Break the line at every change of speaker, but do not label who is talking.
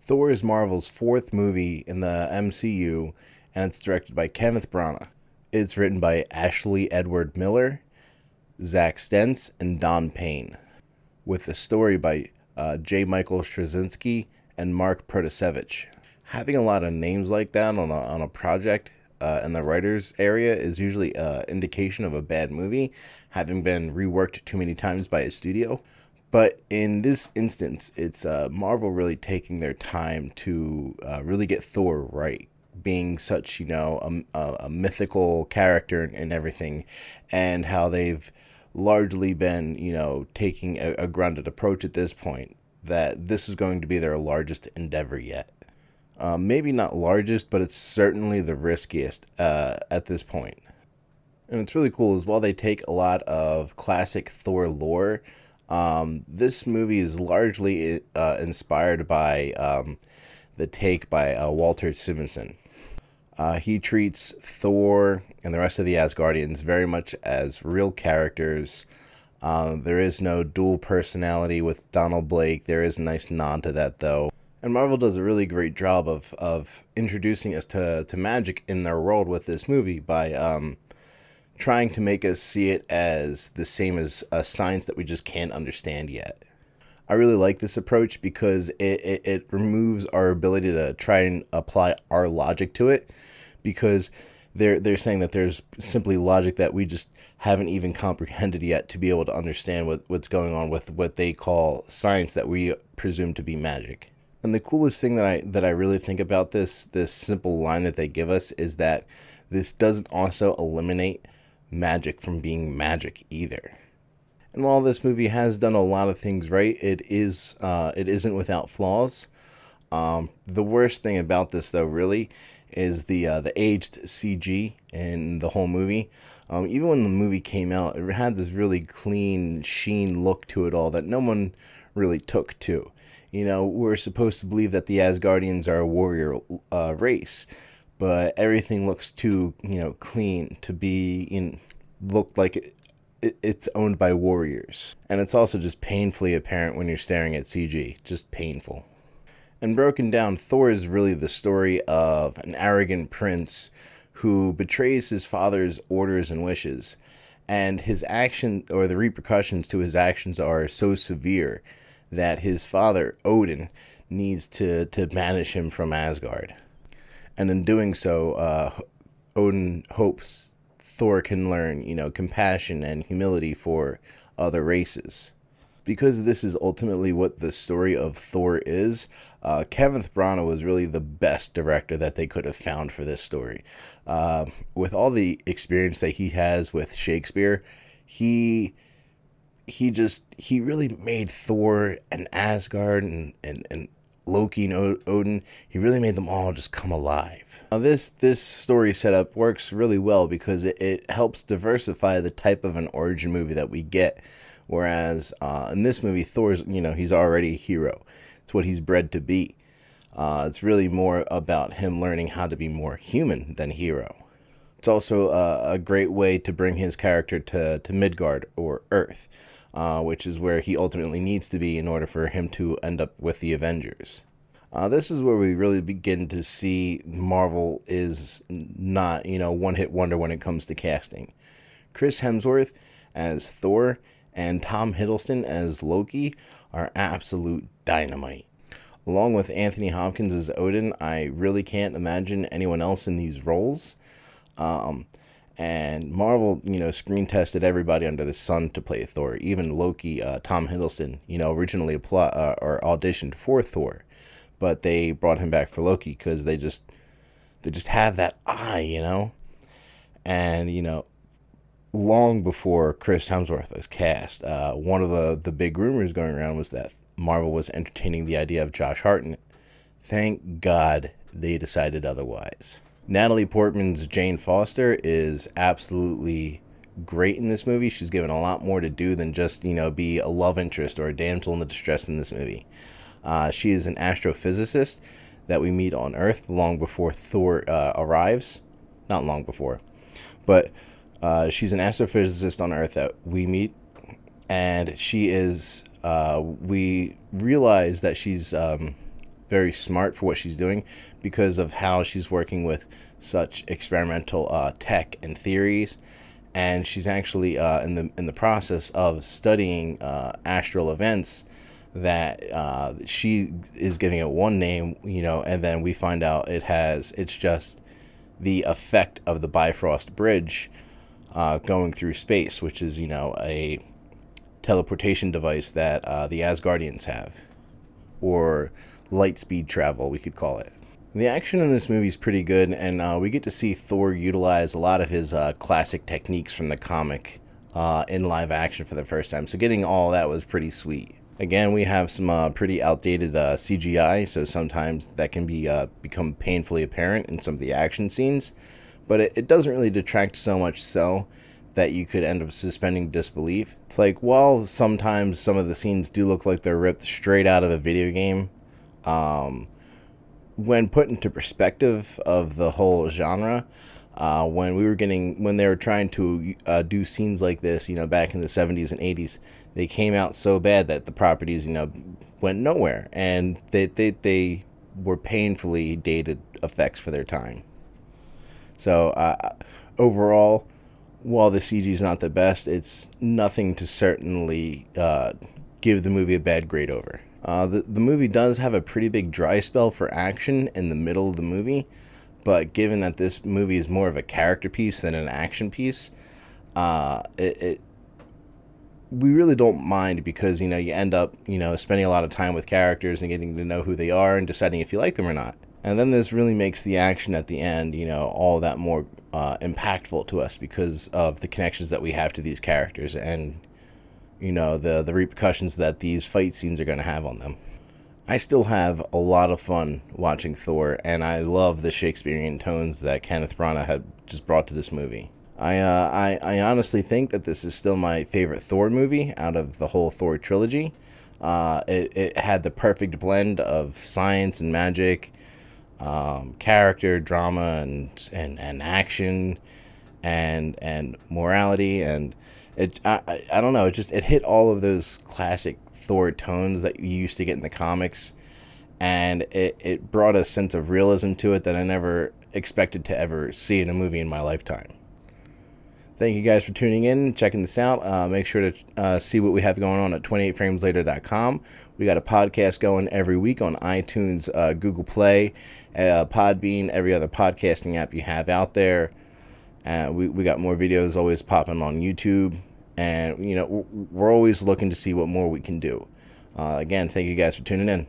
Thor is Marvel's fourth movie in the MCU, and it's directed by Kenneth Branagh. It's written by Ashley Edward Miller, Zach Stentz, and Don Payne, with a story by J. Michael Straczynski and Mark Protasevich. Having a lot of names like that on a project in the writers area is usually an indication of a bad movie, having been reworked too many times by a studio. But in this instance, it's Marvel really taking their time to really get Thor right, being such, a mythical character and everything, and how they've largely been, taking a grounded approach at this point, that this is going to be their largest endeavor yet. Maybe not largest, but it's certainly the riskiest at this point. And it's really cool as well. They take a lot of classic Thor lore. This movie is largely inspired by the take by Walter Simonson. He treats Thor and the rest of the Asgardians very much as real characters. There is no dual personality with Donald Blake. There is a nice nod to that, though. And Marvel does a really great job of introducing us to magic in their world with this movie by trying to make us see it as the same as a science that we just can't understand yet. I really like this approach because it removes our ability to try and apply our logic to it, because they're saying that there's simply logic that we just haven't even comprehended yet to be able to understand what's going on with what they call science that we presume to be magic. And the coolest thing that I really think about this simple line that they give us is that this doesn't also eliminate magic from being magic either. And while this movie has done a lot of things right, it isn't without flaws. The worst thing about this, though, really, is the aged CG in the whole movie. Even when the movie came out, it had this really clean sheen look to it all that no one really took to. We're supposed to believe that the Asgardians are a warrior race, but everything looks too, clean to be look like it's owned by warriors. And it's also just painfully apparent when you're staring at CG, just painful. And broken down, Thor is really the story of an arrogant prince who betrays his father's orders and wishes, and his action, or the repercussions to his actions, are so severe that his father, Odin, needs to banish him from Asgard. And in doing so, Odin hopes Thor can learn, compassion and humility for other races. Because this is ultimately what the story of Thor is, Kenneth Branagh was really the best director that they could have found for this story. With all the experience that he has with Shakespeare, he really made Thor and Asgard and Loki and Odin, he really made them all just come alive. Now this story setup works really well because it helps diversify the type of an origin movie that we get. Whereas in this movie, Thor's, he's already a hero. It's what he's bred to be. It's really more about him learning how to be more human than hero. It's also a great way to bring his character to Midgard, or Earth, which is where he ultimately needs to be in order for him to end up with the Avengers. This is where we really begin to see Marvel is not, one-hit wonder when it comes to casting. Chris Hemsworth as Thor and Tom Hiddleston as Loki are absolute dynamite. Along with Anthony Hopkins as Odin, I really can't imagine anyone else in these roles. And Marvel, screen tested everybody under the sun to play Thor. Even Loki, Tom Hiddleston, originally or auditioned for Thor, but they brought him back for Loki because they just have that eye, and long before Chris Hemsworth was cast, one of the big rumors going around was that Marvel was entertaining the idea of Josh Hartnett. Thank God they decided otherwise. Natalie Portman's Jane Foster is absolutely great in this movie. She's given a lot more to do than just, be a love interest or a damsel in the distress in this movie. She is an astrophysicist that we meet on Earth long before Thor arrives. Not long before, but she's an astrophysicist on Earth that we meet, and she is, we realize that she's very smart for what she's doing because of how she's working with such experimental tech and theories, and she's actually in the process of studying astral events that she is giving it one name, and then we find out it's just the effect of the Bifrost Bridge going through space, which is a teleportation device that the Asgardians have, or light speed travel, we could call it. The action in this movie is pretty good, and we get to see Thor utilize a lot of his classic techniques from the comic in live action for the first time. So getting all that was pretty sweet. Again, we have some pretty outdated CGI, so sometimes that can become painfully apparent in some of the action scenes, but it doesn't really detract so much so that you could end up suspending disbelief. It's like, while sometimes some of the scenes do look like they're ripped straight out of a video game, when put into perspective of the whole genre, when they were trying to do scenes like this, back in the 70s and 80s, they came out so bad that the properties, went nowhere, and they were painfully dated effects for their time. So overall, while the CG is not the best, it's nothing to certainly give the movie a bad grade over. The movie does have a pretty big dry spell for action in the middle of the movie, but given that this movie is more of a character piece than an action piece, we really don't mind, because you end up spending a lot of time with characters and getting to know who they are and deciding if you like them or not. And then this really makes the action at the end all that more impactful to us because of the connections that we have to these characters, and the repercussions that these fight scenes are going to have on them. I still have a lot of fun watching Thor, and I love the Shakespearean tones that Kenneth Branagh had just brought to this movie. I honestly think that this is still my favorite Thor movie out of the whole Thor trilogy. It had the perfect blend of science and magic, character, drama, and action, and morality, and I don't know, it hit all of those classic Thor tones that you used to get in the comics, and it brought a sense of realism to it that I never expected to ever see in a movie in my lifetime. Thank you guys for tuning in and checking this out. Make sure to see what we have going on at 28framelater.com. We got a podcast going every week on iTunes, Google Play, Podbean, every other podcasting app you have out there. We got more videos always popping on YouTube, and we're always looking to see what more we can do. Again, thank you guys for tuning in.